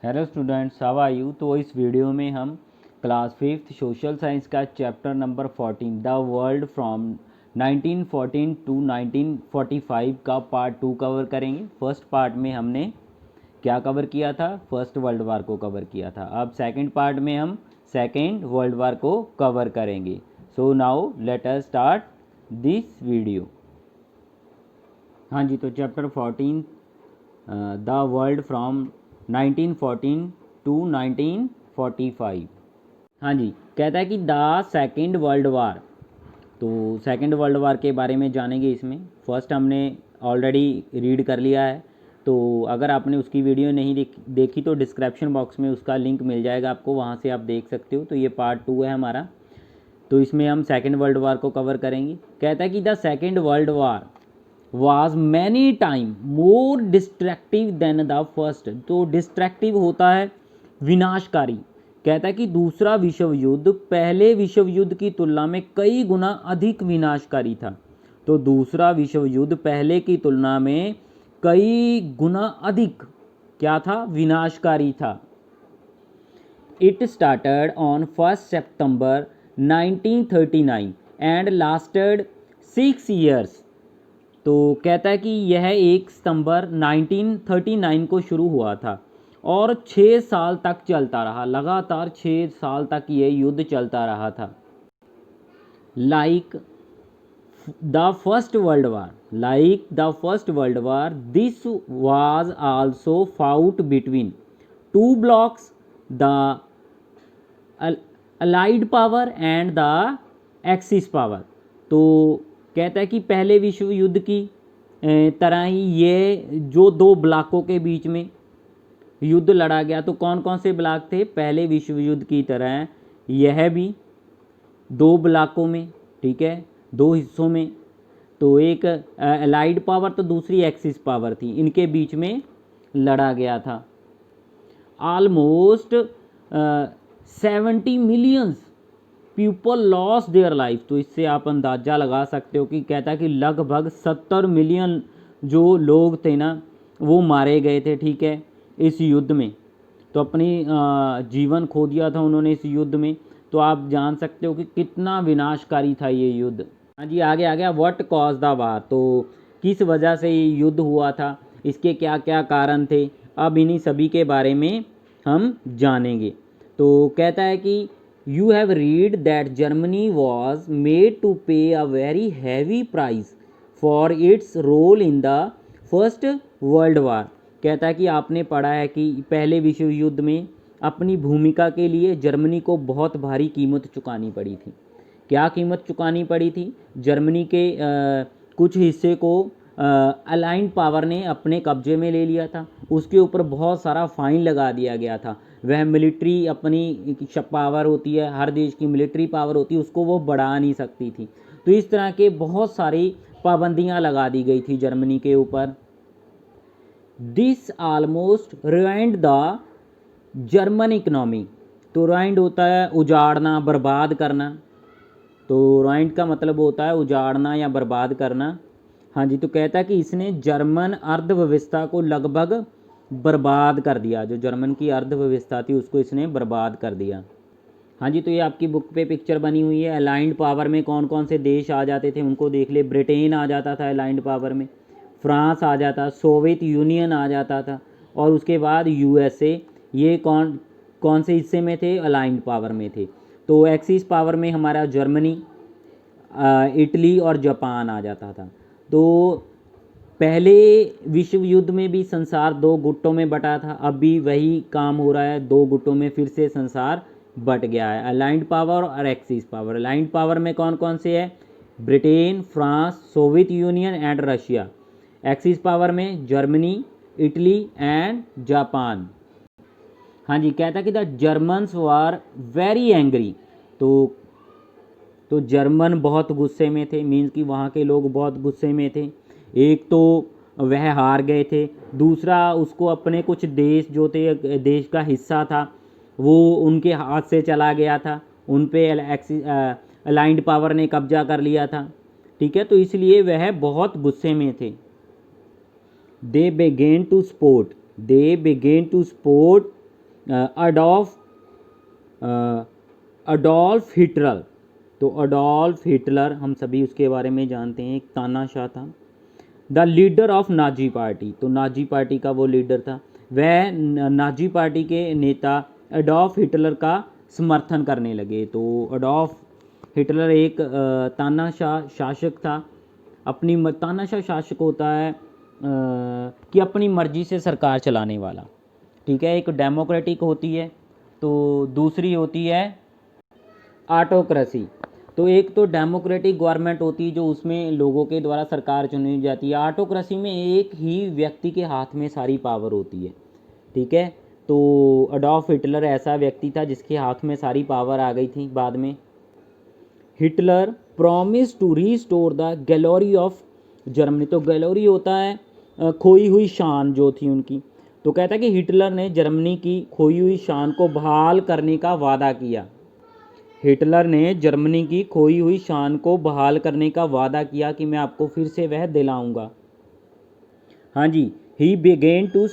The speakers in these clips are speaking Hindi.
Hello students, how are you. तो इस वीडियो में हम क्लास 5th सोशल साइंस का chapter number 14 the world from 1914 to 1945 का पार्ट 2 कवर करेंगे। फर्स्ट पार्ट में हमने क्या कवर किया था? फर्स्ट वर्ल्ड वार को कवर किया था। अब सेकंड पार्ट में हम सेकंड वर्ल्ड वार को कवर करेंगे। So now let us start this video. हाँ जी, तो chapter 14 the world from 1914 to 1945। हाँ जी, कहता है कि द सेकेंड वर्ल्ड वार। तो सेकेंड वर्ल्ड वार के बारे में जानेंगे इसमें। फर्स्ट हमने ऑलरेडी रीड कर लिया है, तो अगर आपने उसकी वीडियो नहीं देखी तो डिस्क्रिप्शन बॉक्स में उसका लिंक मिल जाएगा आपको, वहाँ से आप देख सकते हो। तो ये पार्ट 2 है हमारा, तो इसमें हम सेकेंड वर्ल्ड वार को कवर करेंगे। कहता है कि the second world war was many time more destructive than the first। तो डिस्ट्रक्टिव होता है विनाशकारी। कहता है कि दूसरा विश्व युद्ध पहले विश्व युद्ध की तुलना में कई गुना अधिक विनाशकारी था। तो दूसरा विश्व युद्ध पहले की तुलना में कई गुना अधिक क्या था? विनाशकारी था। It started on 1st September 1939 and lasted 6 years। तो कहता है कि यह 1 सितंबर 1939 को शुरू हुआ था और 6 साल तक चलता रहा। लगातार 6 साल तक यह युद्ध चलता रहा था। Like the first world war this was also fought between two blocks, the allied power and the axis power. तो कहता है कि पहले विश्व युद्ध की तरह ही ये जो दो ब्लॉकों के बीच में युद्ध लड़ा गया। तो कौन कौन से ब्लॉक थे? पहले विश्व युद्ध की तरह यह भी दो ब्लॉकों में, ठीक है, दो हिस्सों में। तो एक अलाइड पावर तो दूसरी एक्सिस पावर थी, इनके बीच में लड़ा गया था। Almost 70 millions people loss their life. तो इससे आप अंदाज़ा लगा सकते हो कि कहता है कि लगभग 70 मिलियन जो लोग थे ना, वो मारे गए थे, ठीक है, इस युद्ध में। तो अपनी जीवन खो दिया था उन्होंने इस युद्ध में। तो आप जान सकते हो कि कितना विनाशकारी था ये युद्ध। हाँ जी, आगे आ गया व्हाट कॉज द वार। तो किस वजह से ये युद्ध हुआ था, इसके क्या क्या कारण थे, अब इन्हीं सभी के बारे में हम जानेंगे। तो कहता है कि you have read that Germany was made to pay a very heavy price for its role in the first world war। कहता है कि आपने पढ़ा है कि पहले विश्व युद्ध में अपनी भूमिका के लिए जर्मनी को बहुत भारी कीमत चुकानी पड़ी थी। क्या कीमत चुकानी पड़ी थी? जर्मनी के कुछ हिस्से को अलाइंड पावर ने अपने कब्जे में ले लिया था, उसके ऊपर बहुत सारा फाइन लगा दिया गया था। वह मिलिट्री अपनी पावर होती है, हर देश की मिलिट्री पावर होती है, उसको वो बढ़ा नहीं सकती थी। तो इस तरह के बहुत सारी पाबंदियां लगा दी गई थी जर्मनी के ऊपर। This almost ruined the German economy. तो रुइंड होता है उजाड़ना, बर्बाद करना। तो रुइंड का मतलब होता है उजाड़ना या बर्बाद करना। हाँ जी, तो कहता है कि इसने जर्मन अर्थव्यवस्था को लगभग बर्बाद कर दिया। जो जर्मन की अर्थव्यवस्था थी उसको इसने बर्बाद कर दिया। हाँ जी, तो ये आपकी बुक पे पिक्चर बनी हुई है। अलाइंड पावर में कौन कौन से देश आ जाते थे उनको देख ले। ब्रिटेन आ जाता था अलाइंड पावर में, फ्रांस आ जाता, सोवियत यूनियन आ जाता था, और उसके बाद यूएसए। ये कौन कौन से हिस्से में थे? अलाइंड पावर में थे। तो एक्सिस पावर में हमारा जर्मनी, इटली और जापान आ जाता था। तो पहले विश्व युद्ध में भी संसार दो गुटों में बटा था, अब भी वही काम हो रहा है, दो गुटों में फिर से संसार बट गया है, अलाइंड पावर और एक्सिस पावर। अलाइंड पावर में कौन कौन से है? Britain, France, Soviet union and Russia. Axis power में जर्मनी, इटली एंड जापान। हाँ जी, कहता कि the Germans were very angry. तो जर्मन बहुत गुस्से में थे, मीन्स कि वहाँ के लोग बहुत गुस्से में थे। एक तो वह हार गए थे, दूसरा उसको अपने कुछ देश जो थे, देश का हिस्सा था, वो उनके हाथ से चला गया था, उन पे अलाइंड पावर ने कब्जा कर लिया था, ठीक है। तो इसलिए वह बहुत गुस्से में थे। They began to support Adolf Adolf Hitler. तो अडॉल्फ हिटलर हम सभी उसके बारे में जानते हैं, एक तानाशाह था। The leader of Nazi party, तो नाजी पार्टी का वो लीडर था। वह नाजी पार्टी के नेता एडॉल्फ हिटलर का समर्थन करने लगे। तो एडॉल्फ हिटलर एक तानाशाह शासक था। तानाशाह शासक होता है कि अपनी मर्जी से सरकार चलाने वाला, ठीक है। एक डेमोक्रेटिक होती है, तो दूसरी होती है ऑटोक्रेसी। तो एक तो डेमोक्रेटिक गवर्नमेंट होती है जो उसमें लोगों के द्वारा सरकार चुनी जाती है। ऑटोक्रेसी में एक ही व्यक्ति के हाथ में सारी पावर होती है, ठीक है। तो एडॉल्फ हिटलर ऐसा व्यक्ति था जिसके हाथ में सारी पावर आ गई थी बाद में। Hitler promise to restore the glory of Germany. तो ग्लोरी होता है खोई हुई शान जो थी उनकी। तो कहता है कि हिटलर ने जर्मनी की खोई हुई शान को बहाल करने का वादा किया। हिटलर ने जर्मनी की खोई हुई शान को बहाल करने का वादा किया कि मैं आपको फिर से वह दिलाऊंगा। हाँ जी, he began to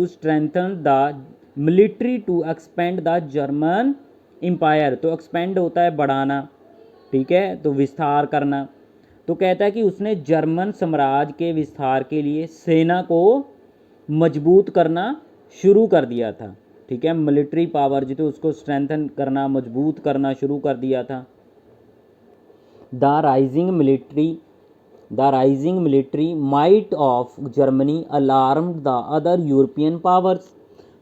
strengthen the military to expand the German empire. तो एक्सपेंड होता है बढ़ाना, ठीक है, तो विस्तार करना। तो कहता है कि उसने जर्मन साम्राज्य के विस्तार के लिए सेना को मजबूत करना शुरू कर दिया था, ठीक है। मिलिट्री पावर जो थी उसको स्ट्रेंथन करना, मजबूत करना शुरू कर दिया था। The rising military might of Germany alarmed the other European powers.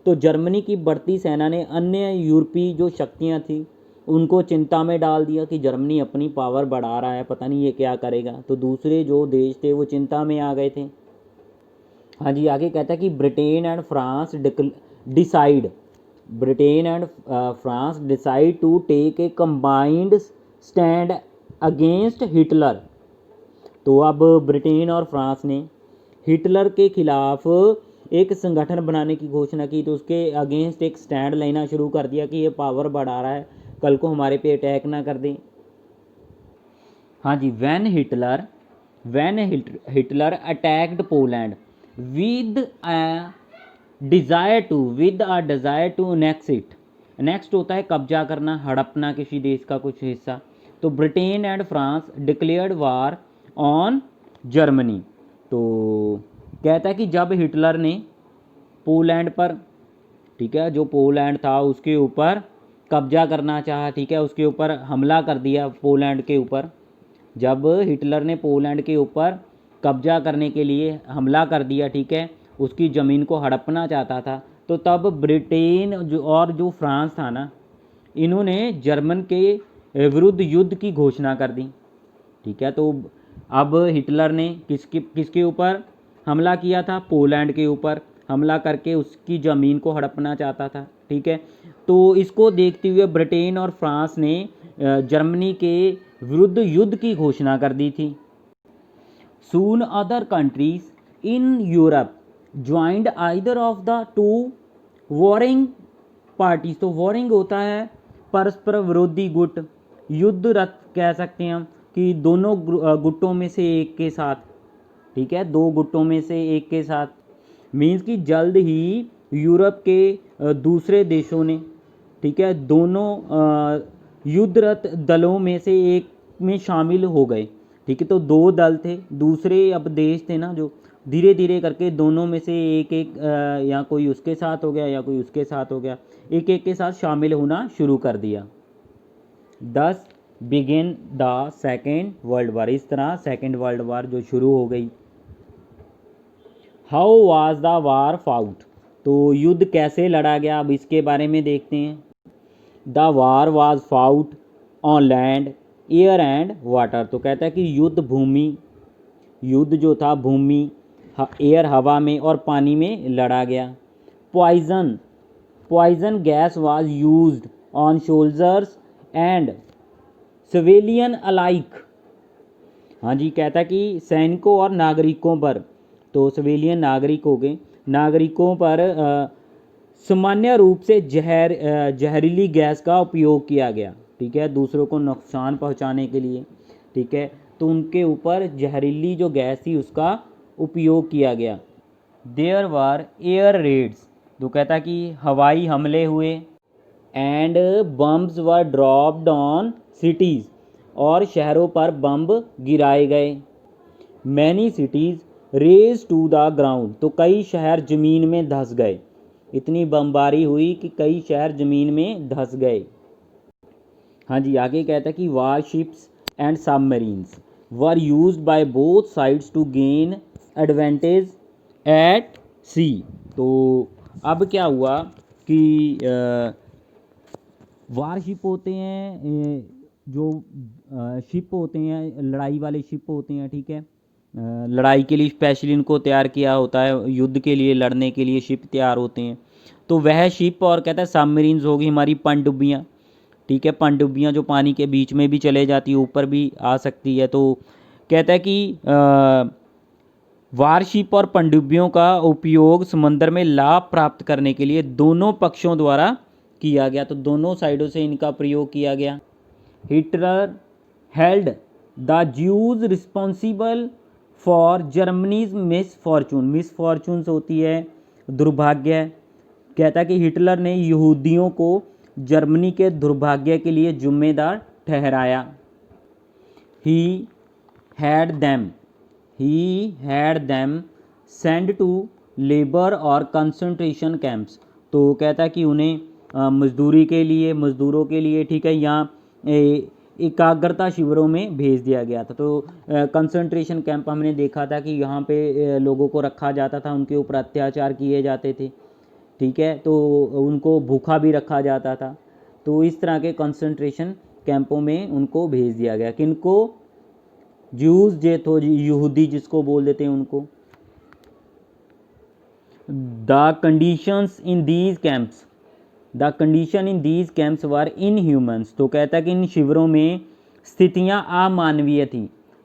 तो जर्मनी की बढ़ती सेना ने अन्य यूरोपीय जो शक्तियां थी उनको चिंता में डाल दिया कि जर्मनी अपनी पावर बढ़ा रहा है, पता नहीं ये क्या करेगा। तो दूसरे जो देश थे वो चिंता में आ गए थे। हाँ जी, आगे कहता है कि Britain and France decide to take a combined stand against Hitler. तो अब ब्रिटेन और फ्रांस ने हिटलर के खिलाफ एक संगठन बनाने की घोषणा की। तो उसके अगेंस्ट एक स्टैंड लेना शुरू कर दिया कि ये पावर बढ़ा रहा है, कल को हमारे पे अटैक ना कर दें। हाँ जी, when Hitler attacked Poland with a desire to next होता है कब्जा करना, हड़पना किसी देश का कुछ हिस्सा। तो Britain and France declared war on Germany. तो कहता है कि जब हिटलर ने पोलैंड पर, ठीक है, जो पोलैंड था उसके ऊपर कब्जा करना चाहा, ठीक है, उसके ऊपर हमला कर दिया पोलैंड के ऊपर। जब हिटलर ने पोलैंड के ऊपर कब्जा करने के लिए हमला कर दिया, ठीक है, उसकी ज़मीन को हड़पना चाहता था, तो तब ब्रिटेन जो फ्रांस था ना, इन्होंने जर्मन के विरुद्ध युद्ध की घोषणा कर दी, ठीक है। तो अब हिटलर ने किसके ऊपर हमला किया था? पोलैंड के ऊपर हमला करके उसकी ज़मीन को हड़पना चाहता था, ठीक है। तो इसको देखते हुए ब्रिटेन और फ्रांस ने जर्मनी के विरुद्ध युद्ध की घोषणा कर दी थी। Soon other countries in Europe joined either of the two warring parties. तो वॉरिंग होता है परस्पर विरोधी गुट, युद्धरत कह सकते हैं हम कि दोनों गुटों में से एक के साथ, ठीक है, दो गुटों में से एक के साथ। मीन्स कि जल्द ही यूरोप के दूसरे देशों ने, ठीक है, दोनों युद्धरत दलों में से एक में शामिल हो गए, ठीक है। तो दो दल थे, दूसरे अब देश थे ना, जो धीरे धीरे करके दोनों में से एक या कोई उसके साथ हो गया या कोई उसके साथ हो गया, एक एक के साथ शामिल होना शुरू कर दिया। 10 बिगिन द सेकेंड वर्ल्ड वार। इस तरह सेकेंड वर्ल्ड वार जो शुरू हो गई। How was the war fought. तो युद्ध कैसे लड़ा गया, अब इसके बारे में देखते हैं। The war was fought on land, air and water. तो कहता है कि युद्ध जो था भूमि, एयर हवा में और पानी में लड़ा गया। Poison gas was used on soldiers and civilian alike. हाँ जी, कहता है कि सैनिकों और नागरिकों पर, तो सिविलियन नागरिक हो गए, नागरिकों पर सामान्य रूप से जहरीली गैस का उपयोग किया गया, ठीक है, दूसरों को नुकसान पहुंचाने के लिए, ठीक है। तो उनके ऊपर जहरीली जो गैस थी उसका उपयोग किया गया। देयर वर एयर रेड्स, तो कहता कि हवाई हमले हुए, and bombs were dropped on cities, और शहरों पर बम्ब गिराए गए। Many cities raze to the ground, तो कई शहर ज़मीन में धंस गए। इतनी बमबारी हुई कि कई शहर ज़मीन में धंस गए। हाँ जी, आगे कहता है कि warships and submarines were used by both sides to gain advantage at sea. तो अब क्या हुआ कि वारशिप होते हैं, जो शिप होते हैं, लड़ाई वाले शिप होते हैं, ठीक है, लड़ाई के लिए स्पेशली इनको तैयार किया होता है, युद्ध के लिए लड़ने के लिए शिप तैयार होते हैं। तो वह शिप, और कहता है सबमरीन्स होगी हमारी पनडुब्बियाँ, ठीक है, पनडुब्बियाँ जो पानी के बीच में भी चले जाती है, ऊपर भी आ सकती है। तो कहता है कि वारशिप और पनडुब्बियों का उपयोग समंदर में लाभ प्राप्त करने के लिए दोनों पक्षों द्वारा किया गया, तो दोनों साइडों से इनका प्रयोग किया गया। Hitler held the Jews responsible for Germany's misfortunes होती है दुर्भाग्य। कहता है कि हिटलर ने यहूदियों को जर्मनी के दुर्भाग्य के लिए जिम्मेदार ठहराया। He had them send to labour और कंसंट्रेशन कैंप्स, तो कहता है कि उन्हें मज़दूरों के लिए, ठीक है, यहाँ एकाग्रता शिविरों में भेज दिया गया था। तो कंसंट्रेशन कैंप हमने देखा था कि यहाँ पे लोगों को रखा जाता था, उनके ऊपर अत्याचार किए जाते थे, ठीक है, तो उनको भूखा भी रखा जाता था। तो इस तरह के कंसंट्रेशन कैंपों में उनको भेज दिया गया। किनको? ज्यूज, जे तो यहूदी जिसको बोल देते हैं उनको। The condition in these camps were inhumans, तो कहता है कि इन शिविरों में स्थितियां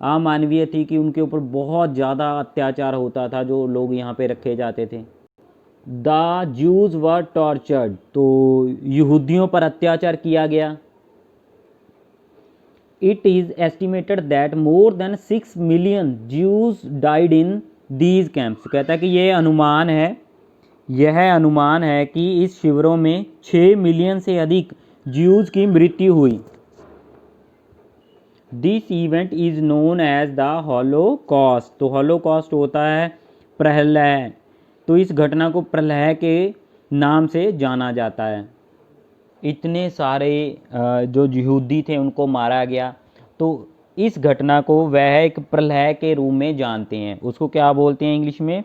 अमानवीय थी कि उनके ऊपर बहुत ज़्यादा अत्याचार होता था जो लोग यहाँ पे रखे जाते थे। द ज्यूज वर टॉर्चर्ड, तो यहूदियों पर अत्याचार किया गया। It is estimated that more than 6 million Jews died in these camps, कहता है कि यह अनुमान है कि इस शिविरों में 6 मिलियन से अधिक ज्यूज की मृत्यु हुई। This event is known as the holocaust, तो हॉलोकॉस्ट होता है प्रलय, तो इस घटना को प्रलय के नाम से जाना जाता है। इतने सारे जो यहूदी थे उनको मारा गया, तो इस घटना को वह एक प्रलय के रूप में जानते हैं। उसको क्या बोलते हैं इंग्लिश में?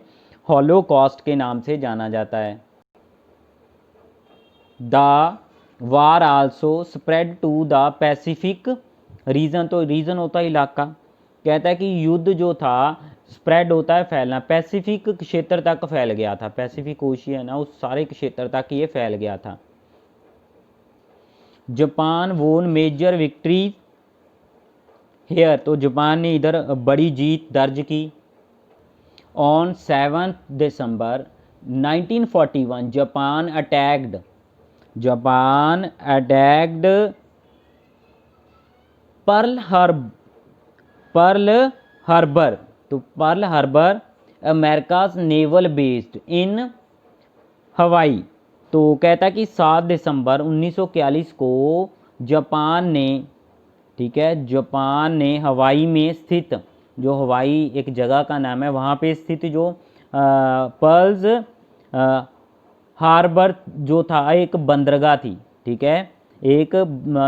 हॉलोकॉस्ट के नाम से जाना जाता है। The war also spread to the Pacific region, तो रीजन होता है इलाका। कहता है कि युद्ध जो था स्प्रेड होता है फैलना, पैसिफिक क्षेत्र तक फैल गया था, पैसिफिक ओशियन है उस सारे क्षेत्र तक ये फैल गया था। Japan won major victory here, तो जापान ने इधर बड़ी जीत दर्ज की। On 7 December 1941 Japan attacked Pearl Harbor, तो Pearl Harbor America's naval based in Hawaii, तो कहता कि 7 दिसंबर 1941 को जापान ने, ठीक है, जापान ने हवाई में स्थित, जो हवाई एक जगह का नाम है, वहाँ पे स्थित जो पर्ल हार्बर जो था एक बंदरगाह थी, ठीक है, एक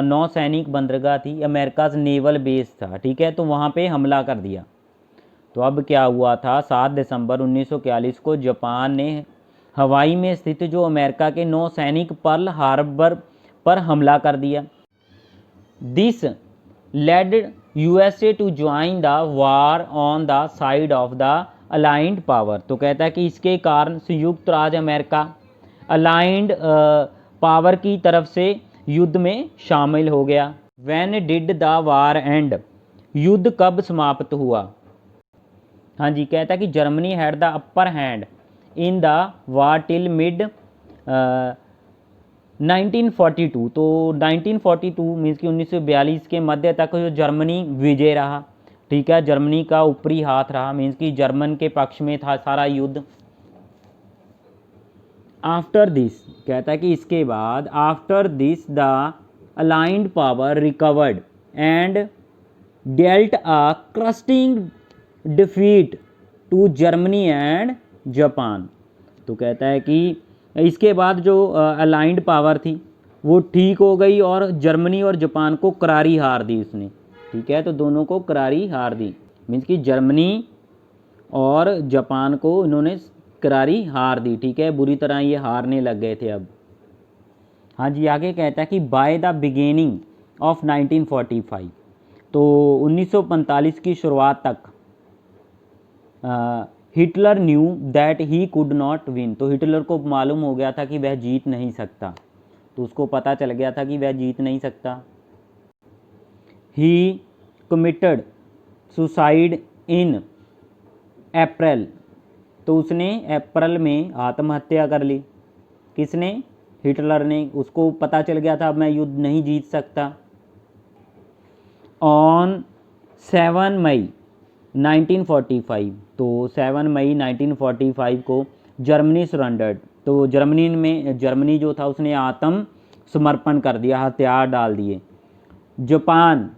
नौसैनिक बंदरगाह थी, अमेरिकाज नेवल बेस था, ठीक है, तो वहाँ पे हमला कर दिया। तो अब क्या हुआ था, 7 दिसंबर 1941 को जापान ने हवाई में स्थित जो अमेरिका के नौसैनिक पर्ल हार्बर पर हमला कर दिया। This led USA to join the war on the side of the allied power, तो कहता है कि इसके कारण संयुक्त राज्य अमेरिका अलाइंड पावर की तरफ से युद्ध में शामिल हो गया। When did the war and, युद्ध कब समाप्त हुआ? हाँ जी, कहता है कि Germany had the upper hand in the war till mid 1942, तो 1942 मीन्स कि 1942 के मध्य तक जो जर्मनी विजय रहा, ठीक है, जर्मनी का ऊपरी हाथ रहा, मीन्स कि जर्मन के पक्ष में था सारा युद्ध। आफ्टर दिस, कहता है कि इसके बाद, after this the allied power recovered and dealt a crushing defeat to Germany and Japan. तो कहता है कि इसके बाद जो अलाइंड पावर थी वो ठीक हो गई और जर्मनी और जापान को करारी हार दी उसने। ठीक है, तो दोनों को करारी हार दी, मीन्स कि जर्मनी और जापान को इन्होंने करारी हार दी। ठीक है, बुरी तरह ये हारने लग गए थे अब। हाँ जी, आगे कहता है कि बाय द बिगेनिंग ऑफ 1945, तो 1945 की शुरुआत तक Hitler knew that he could not win, तो हिटलर को मालूम हो गया था कि वह जीत नहीं सकता, तो उसको पता चल गया था कि वह जीत नहीं सकता। ही कमिटेड सुसाइड इन अप्रैल, तो उसने अप्रैल में आत्महत्या कर ली। किसने? हिटलर ने। उसको पता चल गया था अब मैं युद्ध नहीं जीत सकता। ऑन 7 मई 1945, तो 7 मई 1945 को जर्मनी सरेंडर्ड, तो जर्मनी जो था उसने आत्म समर्पण कर दिया, हथियार डाल दिए। जापान,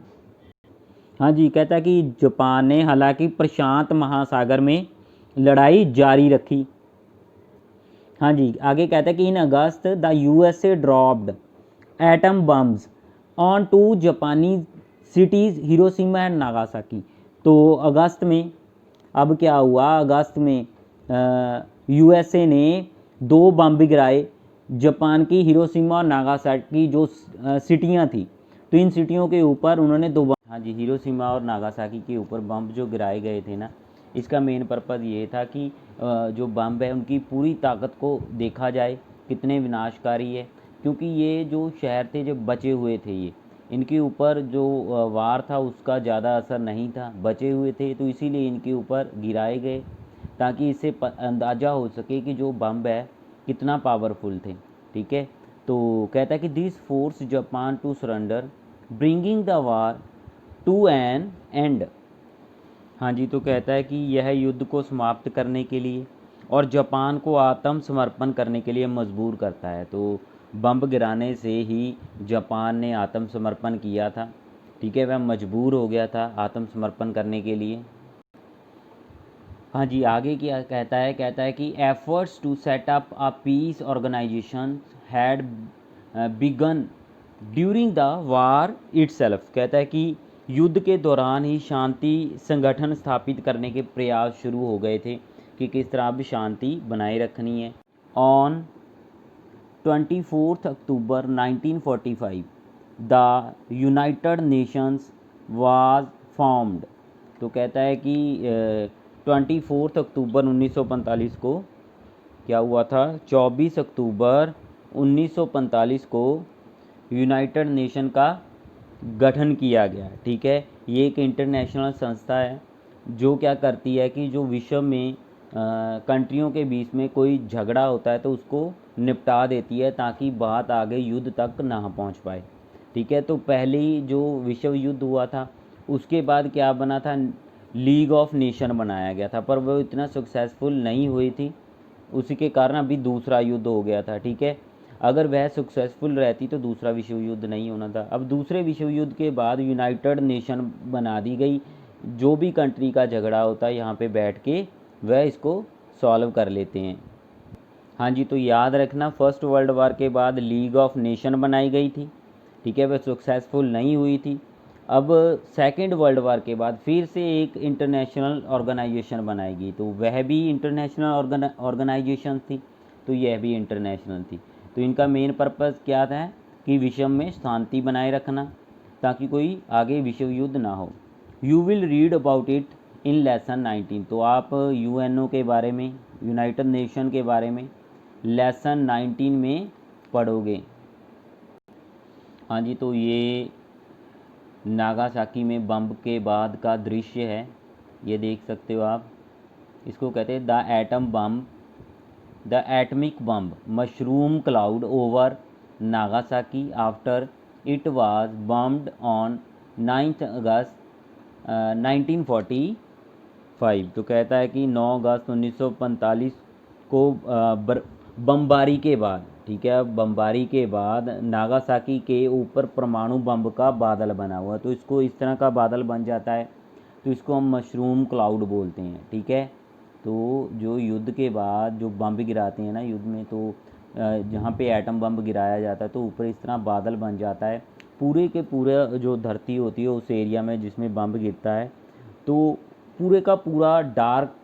हाँ जी, कहता है कि जापान ने हालांकि प्रशांत महासागर में लड़ाई जारी रखी। हाँ जी, आगे कहता है कि in August the USA dropped atom bombs on two Japanese cities Hiroshima and Nagasaki, तो अगस्त में अब क्या हुआ, अगस्त में यूएसए ने 2 बम भी गिराए जापान की हिरोशिमा और नागासाकी जो सिटियाँ थी, तो इन सिटियों के ऊपर उन्होंने 2 बम, हाँ जी, हिरोशिमा और नागासाकी के ऊपर बम जो गिराए गए थे ना, इसका मेन पर्पज़ ये था कि जो बम है उनकी पूरी ताकत को देखा जाए कितने विनाशकारी है, क्योंकि ये जो शहर थे जो बचे हुए थे, ये इनके ऊपर जो वार था उसका ज़्यादा असर नहीं था, बचे हुए थे, तो इसीलिए इनके ऊपर गिराए गए ताकि इससे अंदाज़ा हो सके कि जो बम है कितना पावरफुल थे। ठीक है, तो कहता है कि this force Japan to surrender bringing the war to an end. हाँ जी, तो कहता है कि यह युद्ध को समाप्त करने के लिए और जापान को आत्मसमर्पण करने के लिए मजबूर करता है। तो बम गिराने से ही जापान ने आत्मसमर्पण किया था। ठीक है, वह मजबूर हो गया था आत्मसमर्पण करने के लिए। हाँ जी, आगे क्या कहता है कि efforts to set up a peace organisation had begun during the war itself, कहता है कि युद्ध के दौरान ही शांति संगठन स्थापित करने के प्रयास शुरू हो गए थे कि किस तरह अब शांति बनाए रखनी है। On 24 October 1945 the United Nations was formed, तो कहता है कि 24 अक्टूबर 1945 को क्या हुआ था, 24 अक्टूबर 1945 को यूनाइटेड नेशन का गठन किया गया। ठीक है, ये एक इंटरनेशनल संस्था है जो क्या करती है कि जो विश्व में कंट्रियों के बीच में कोई झगड़ा होता है तो उसको निपटा देती है ताकि बात आगे युद्ध तक ना पहुंच पाए। ठीक है, तो पहली जो विश्व युद्ध हुआ था उसके बाद क्या बना था, लीग ऑफ नेशन बनाया गया था, पर वो इतना सक्सेसफुल नहीं हुई थी, उसी के कारण अभी दूसरा युद्ध हो गया था। ठीक है, अगर वह सक्सेसफुल रहती तो दूसरा विश्व युद्ध नहीं होना था। अब दूसरे विश्व युद्ध के बाद यूनाइटेड नेशन बना दी गई, जो भी कंट्री का झगड़ा होता है यहाँ पे बैठ के वह इसको सॉल्व कर लेते हैं। हाँ जी, तो याद रखना फर्स्ट वर्ल्ड वार के बाद लीग ऑफ नेशन बनाई गई थी। ठीक है, वह सक्सेसफुल नहीं हुई थी। अब सेकेंड वर्ल्ड वार के बाद फिर से एक इंटरनेशनल ऑर्गेनाइजेशन बनाएगी, तो वह भी इंटरनेशनल ऑर्गेनाइजेशन थी, तो यह भी इंटरनेशनल थी। तो इनका मेन पर्पज़ क्या था कि विश्व में शांति बनाए रखना ताकि कोई आगे विश्व युद्ध ना हो। You will read about it in lesson 19, तो आप यूएनओ के बारे में, यूनाइटेड नेशन के बारे में लेसन 19 में पढ़ोगे। हाँ जी, तो ये नागासाकी में बम के बाद का दृश्य है, ये देख सकते हो आप। इसको कहते हैं the atom bomb, the atomic bomb mushroom cloud over Nagasaki after it was bummed on 9 अगस्त 1945। तो कहता है कि 9 अगस्त 1945 को बमबारी के बाद, ठीक है, बमबारी के बाद नागासाकी के ऊपर परमाणु बम का बादल बना हुआ, तो इसको इस तरह का बादल बन जाता है, तो इसको हम मशरूम क्लाउड बोलते हैं, ठीक है। तो जो युद्ध के बाद जो बम गिराते हैं ना युद्ध में, तो जहाँ पे एटम बम गिराया जाता है तो ऊपर इस तरह बादल बन जाता है, पूरे के पूरे जो धरती होती है उस एरिया में जिसमें बम गिरता है, तो पूरे का पूरा डार्क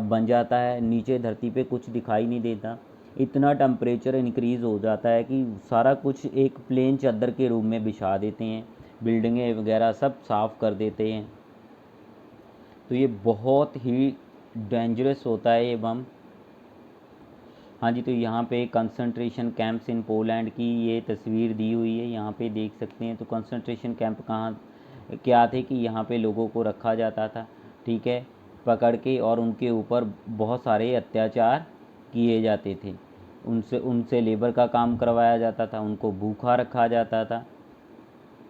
बन जाता है, नीचे धरती पे कुछ दिखाई नहीं देता, इतना टेम्परेचर इंक्रीज़ हो जाता है कि सारा कुछ एक प्लेन चादर के रूप में बिछा देते हैं, बिल्डिंगें वगैरह सब साफ़ कर देते हैं। तो ये बहुत ही डेंजरस होता है ये बम। हाँ जी, तो यहाँ पे कंसंट्रेशन कैंप्स इन पोलैंड की ये तस्वीर दी हुई है, यहाँ पे देख सकते हैं। तो कंसंट्रेशन कैंप कहाँ क्या थे कि यहाँ पे लोगों को रखा जाता था, ठीक है, पकड़ के, और उनके ऊपर बहुत सारे अत्याचार किए जाते थे, उनसे लेबर का काम करवाया जाता था, उनको भूखा रखा जाता था।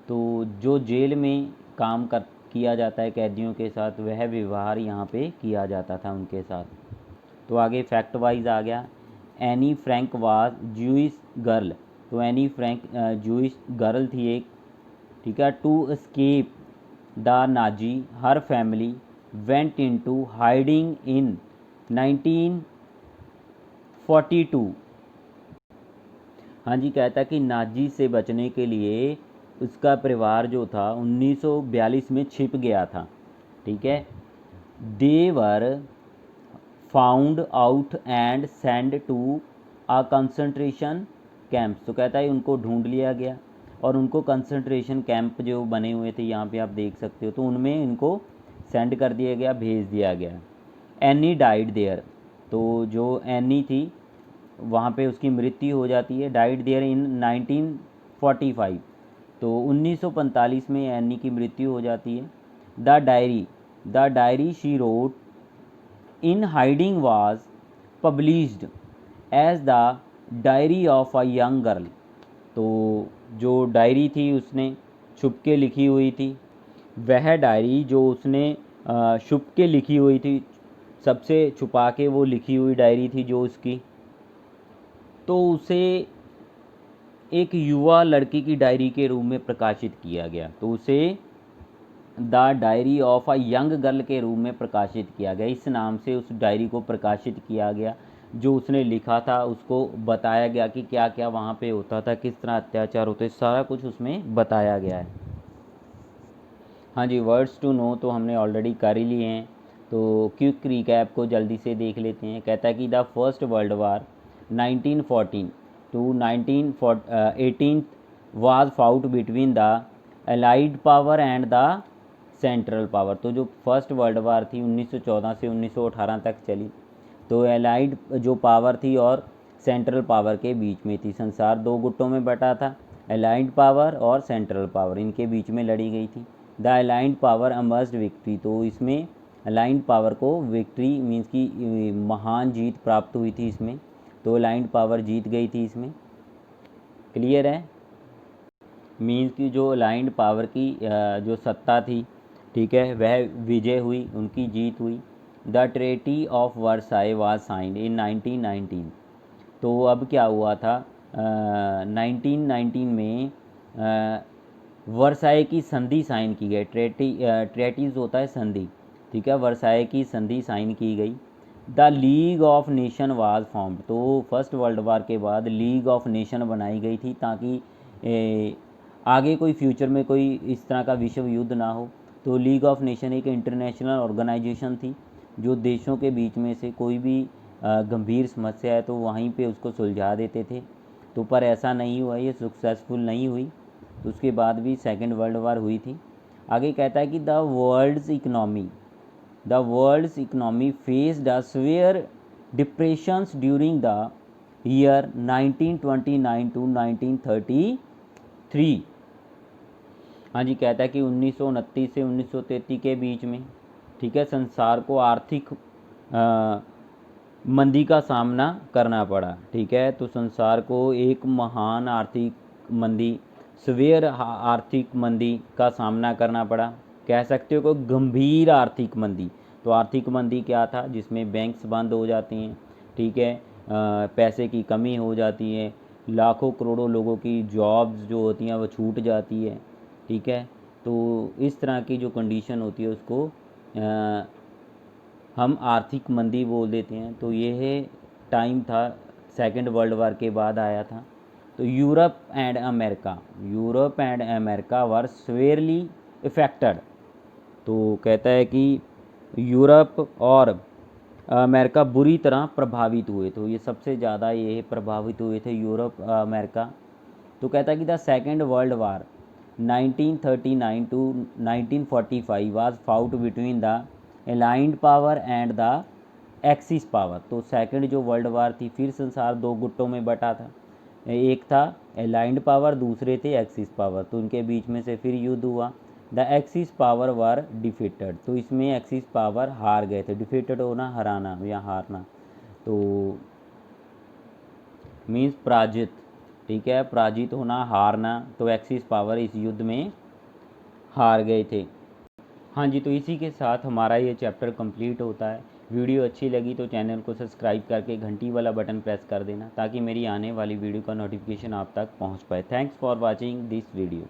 तो जो जेल में काम किया जाता है कैदियों के साथ, वह व्यवहार यहाँ पे किया जाता था उनके साथ। तो आगे फैक्ट वाइज आ गया, Anne Frank was Jewish girl. तो एनी फ्रैंक जूइश गर्ल थी एक, ठीक है। To escape the Nazi her family went into hiding in 1942। हाँ जी, कहता कि नाजी से बचने के लिए उसका परिवार जो था 1942 में छिप गया था, ठीक है। They were found out and send to a concentration camps. तो कहता है उनको ढूंढ लिया गया और उनको कंसंट्रेशन कैंप जो बने हुए थे यहाँ पे आप देख सकते हो, तो उनमें इनको सेंड कर दिया गया, भेज दिया गया। Anne died there. तो जो एनी थी वहाँ पे उसकी मृत्यु हो जाती है, डाइड देयर इन 1945। तो 1945 में एनी की मृत्यु हो जाती है। The diary she wrote in hiding was published as the diary of a young girl. तो जो डायरी थी उसने छुप के लिखी हुई थी, वह डायरी जो उसने छुप के लिखी हुई थी, सबसे छुपा के वो लिखी हुई डायरी थी जो उसकी, तो उसे एक युवा लड़की की डायरी के रूप में प्रकाशित किया गया। तो उसे the diary of a young girl के रूप में प्रकाशित किया गया, इस नाम से उस डायरी को प्रकाशित किया गया। जो उसने लिखा था उसको बताया गया कि क्या क्या वहाँ पे होता था, किस तरह अत्याचार होते, सारा कुछ उसमें बताया गया है। हाँ जी, वर्ड्स टू नो तो हमने ऑलरेडी कर ही लिए हैं, तो क्विक रिकैप को जल्दी से देख लेते हैं। कहता है कि the first world war 1914 to 1918 was fought between the allied power and the central power. तो जो फर्स्ट वर्ल्ड वार थी 1914 से 1918 तक चली, तो एलाइड जो पावर थी और सेंट्रल पावर के बीच में थी। संसार दो गुटों में बटा था, एलाइड पावर और सेंट्रल पावर, इनके बीच में लड़ी गई थी। The allied power emerged victory. तो इसमें अलाइंड पावर को विक्ट्री मीन्स की महान जीत प्राप्त हुई थी इसमें, तो अलाइंड पावर जीत गई थी इसमें। क्लियर है, मीन्स की जो अलाइंड पावर की जो सत्ता थी, ठीक है, वह विजय हुई, उनकी जीत हुई। The treaty of Versailles was signed in 1919। तो अब क्या हुआ था, 1919 में वर्साई की संधि साइन की गई। ट्रेटीज होता है संधि, ठीक है, वर्साई की संधि साइन की गई। The league of nation was formed. तो फर्स्ट वर्ल्ड वार के बाद लीग ऑफ नेशन बनाई गई थी ताकि आगे कोई फ्यूचर में कोई इस तरह का विश्व युद्ध ना हो। तो लीग ऑफ नेशन एक इंटरनेशनल ऑर्गेनाइजेशन थी जो देशों के बीच में से कोई भी गंभीर समस्या है तो वहीं पे उसको सुलझा देते थे। तो पर ऐसा नहीं हुआ, ये सक्सेसफुल नहीं हुई, तो उसके बाद भी सेकेंड वर्ल्ड वार हुई थी। आगे कहता है कि the world's economy faced a severe depressions during the year 1929 to 1933। हाँ जी, कहता है कि 1929 से 1933 के बीच में, ठीक है, संसार को आर्थिक मंदी का सामना करना पड़ा, ठीक है। तो संसार को एक महान आर्थिक मंदी, सीवियर आर्थिक मंदी का सामना करना पड़ा, कह सकते हो कि गंभीर आर्थिक मंदी। तो आर्थिक मंदी क्या था, जिसमें बैंक्स बंद हो जाते हैं, ठीक है, पैसे की कमी हो जाती है, लाखों करोड़ों लोगों की जॉब्स जो होती हैं वो छूट जाती है, ठीक है। तो इस तरह की जो कंडीशन होती है उसको हम आर्थिक मंदी बोल देते हैं। तो ये टाइम था सेकेंड वर्ल्ड वार के बाद आया था। तो Europe and America were severely affected. तो कहता है कि यूरोप और अमेरिका बुरी तरह प्रभावित हुए। तो ये सबसे ज़्यादा ये प्रभावित हुए थे यूरोप अमेरिका। तो कहता है कि the second world war 1939 to 1945 was fought between the allied power and the axis power. तो सेकेंड जो वर्ल्ड वार थी, फिर संसार दो गुटों में बटा था। एक था अलाइंड पावर, दूसरे थे एक्सिस पावर। तो उनके बीच में से फिर युद्ध हुआ। The axis power were defeated. तो इसमें एक्सिस पावर हार गए थे। डिफीटेड होना हराना या हारना, तो मीन्स पराजित, ठीक है, पराजित होना, हारना। तो एक्सिस पावर इस युद्ध में हार गए थे। हाँ जी, तो इसी के साथ हमारा ये चैप्टर कंप्लीट होता है। वीडियो अच्छी लगी तो चैनल को सब्सक्राइब करके घंटी वाला बटन प्रेस कर देना, ताकि मेरी आने वाली वीडियो का नोटिफिकेशन आप तक पहुंच पाए। Thanks for watching this video.